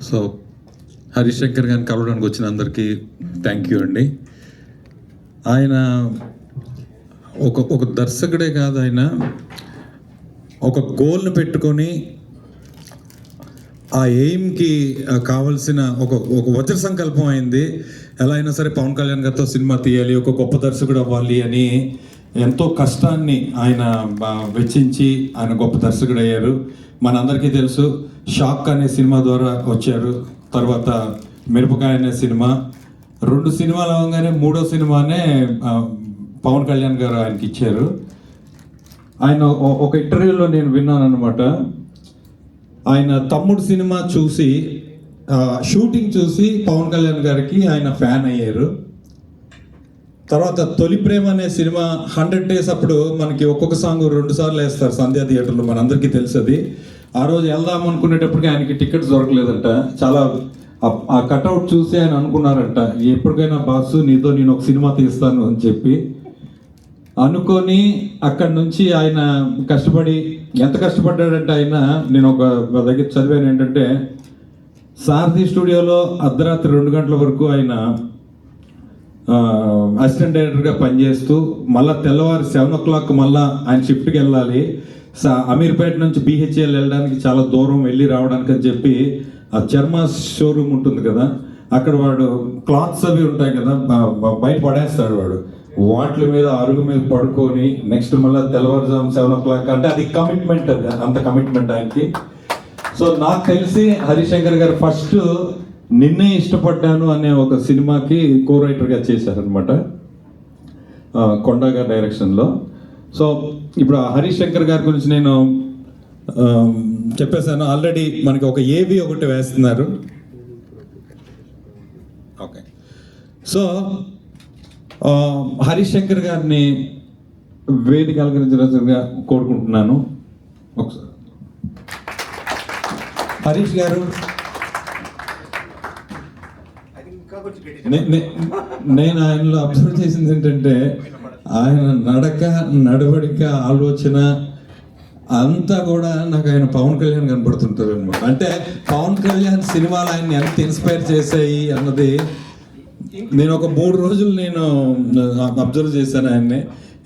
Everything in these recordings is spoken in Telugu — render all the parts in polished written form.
సో హరిశంకర్ గారిని కలవడానికి వచ్చిన అందరికీ థ్యాంక్ యూ అండి. ఆయన ఒక దర్శకుడే కాదు, ఆయన ఒక గోల్ని పెట్టుకొని ఆ ఎయిమ్కి కావాల్సిన ఒక వజ్ర సంకల్పం అయింది. ఎలా అయినా సరే పవన్ కళ్యాణ్ గారితో సినిమా తీయాలి, ఒక గొప్ప దర్శకుడు అవ్వాలి అని ఎంతో కష్టాన్ని ఆయన వెచ్చించి ఆయన గొప్ప దర్శకుడు అయ్యారు. మనందరికీ తెలుసు, షాక్ అనే సినిమా ద్వారా వచ్చారు. తర్వాత మిరపకాయ అనే సినిమా, 2 సినిమాలు అవగానే 3వ సినిమానే పవన్ కళ్యాణ్ గారు ఆయనకి ఇచ్చారు. ఆయన ఒక ఇంటర్వ్యూలో నేను విన్నాను అనమాట. ఆయన తమ్ముడు సినిమా చూసి, షూటింగ్ చూసి పవన్ కళ్యాణ్ గారికి ఆయన ఫ్యాన్ అయ్యారు. తర్వాత తొలి ప్రేమ అనే సినిమా 100 days అప్పుడు మనకి ఒక్కొక్క సాంగ్ 2 సార్లు వేస్తారు సంధ్యా థియేటర్లో, మనందరికీ తెలుసు అది. ఆ రోజు వెళ్దాం అనుకునేటప్పటికి ఆయనకి టికెట్స్ దొరకలేదంట. చాలా ఆ కట్అవుట్ చూసి ఆయన అనుకున్నారంట, ఎప్పటికైనా బాసు నీతో నేను ఒక సినిమా తీస్తాను అని చెప్పి అనుకొని అక్కడి నుంచి ఆయన కష్టపడి, ఎంత కష్టపడ్డాడంటే ఆయన, నేను ఒక దగ్గర చదివాను ఏంటంటే, సారథి స్టూడియోలో అర్ధరాత్రి 2 గంటల వరకు ఆయన అసిస్టెంట్ డైరెక్టర్గా పనిచేస్తూ, మళ్ళీ తెల్లవారు 7 o'clock మళ్ళీ ఆయన షిఫ్ట్కి వెళ్ళాలి. అమీర్పేట నుంచి BHL వెళ్ళడానికి చాలా దూరం వెళ్ళి రావడానికి అని చెప్పి, ఆ చర్మ షోరూమ్ ఉంటుంది కదా, అక్కడ వాడు క్లాత్స్ అవి ఉంటాయి కదా, బయట పడేస్తాడు వాడు. వాటి మీద అరుగు మీద పడుకొని నెక్స్ట్ మళ్ళీ తెల్లవారుజాము 7 o'clock అంటే అది కమిట్మెంట్, అది అంత కమిట్మెంట్ ఆయనకి. సో నాకు తెలిసి హరిశంకర్ గారు ఫస్ట్ నిన్నే ఇష్టపడ్డాను అనే ఒక సినిమాకి కో రైటర్గా చేశారనమాట, కొండా గారి డైరెక్షన్లో. సో ఇప్పుడు హరిశంకర్ గారి గురించి నేను చెప్పేశాను. ఆల్రెడీ మనకి ఒక AV ఒకటి వేస్తున్నారు. ఓకే, సో హరిశంకర్ గారిని వేదిక అలంకరించాల్సిందిగా కోరుకుంటున్నాను. ఒకసారి హరీష్ గారు, నేను ఆయనలో అబ్జర్వ్ చేసింది ఏంటంటే, ఆయన నడవడిక, ఆలోచన అంతా కూడా నాకు ఆయన పవన్ కళ్యాణ్ కనబడుతుంటారు అనమాట. అంటే పవన్ కళ్యాణ్ సినిమాలు ఆయన్ని ఎంత ఇన్స్పైర్ చేశాయి అన్నది నేను ఒక 3 రోజులు నేను అబ్జర్వ్ చేశాను ఆయన్ని.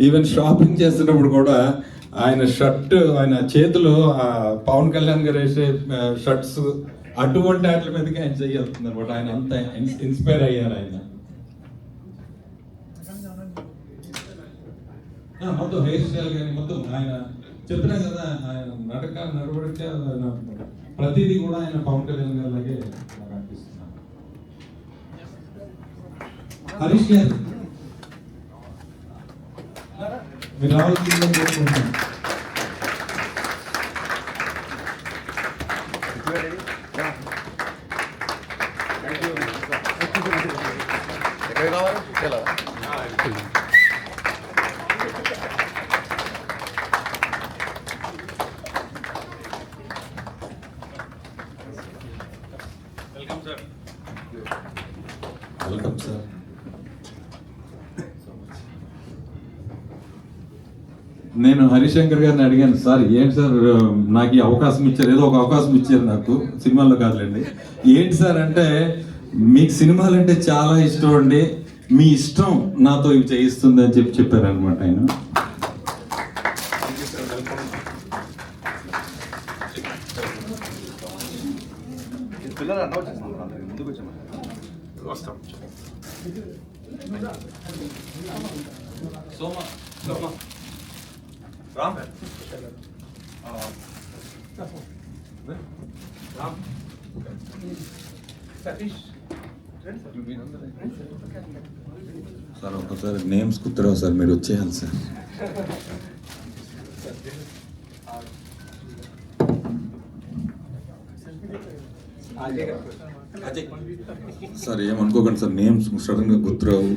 ఈవెన్ షాపింగ్ చేస్తున్నప్పుడు కూడా ఆయన షర్ట్, ఆయన చేతులు పవన్ కళ్యాణ్ గారు వేసే షర్ట్స్, అటువంటి వాటి మీదకి ఆయన చెయ్యవుతుంది అనమాట. ఆయన అంత ఇన్స్పైర్ అయ్యారు ఆయన. మొత్తం హెయిర్ స్టైల్ కానీ మొత్తం ఆయన చెప్తున్నా కదా, ఆయన నడవడిక ప్రతిదీ కూడా ఆయన పవన్ కళ్యాణ్ గారి లాగే నాకు అనిపిస్తున్నాను. హరీష్ గారు మీరు రావాల్సిందిగా కోరుకుంటున్నాను. Welcome sir. నేను హరిశంకర్ గారిని అడిగాను, సార్ ఏంటి సార్ నాకు ఈ అవకాశం ఇచ్చారు, ఏదో ఒక అవకాశం ఇచ్చారు నాకు, సినిమాల్లో కాదులేండి. ఏంటి సార్ అంటే, మీకు సినిమాలు అంటే చాలా ఇష్టం అండి, మీ ఇష్టం నాతో ఇవి చేయిస్తుంది అని చెప్పారనమాట ఆయన. సార్ ఒకసారి నేమ్స్ కుదరవు సార్, మీరు వచ్చేయాలి సార్. సార్ ఏమనుకోకండి సార్, నేమ్స్ సడన్గా గుర్తురావు.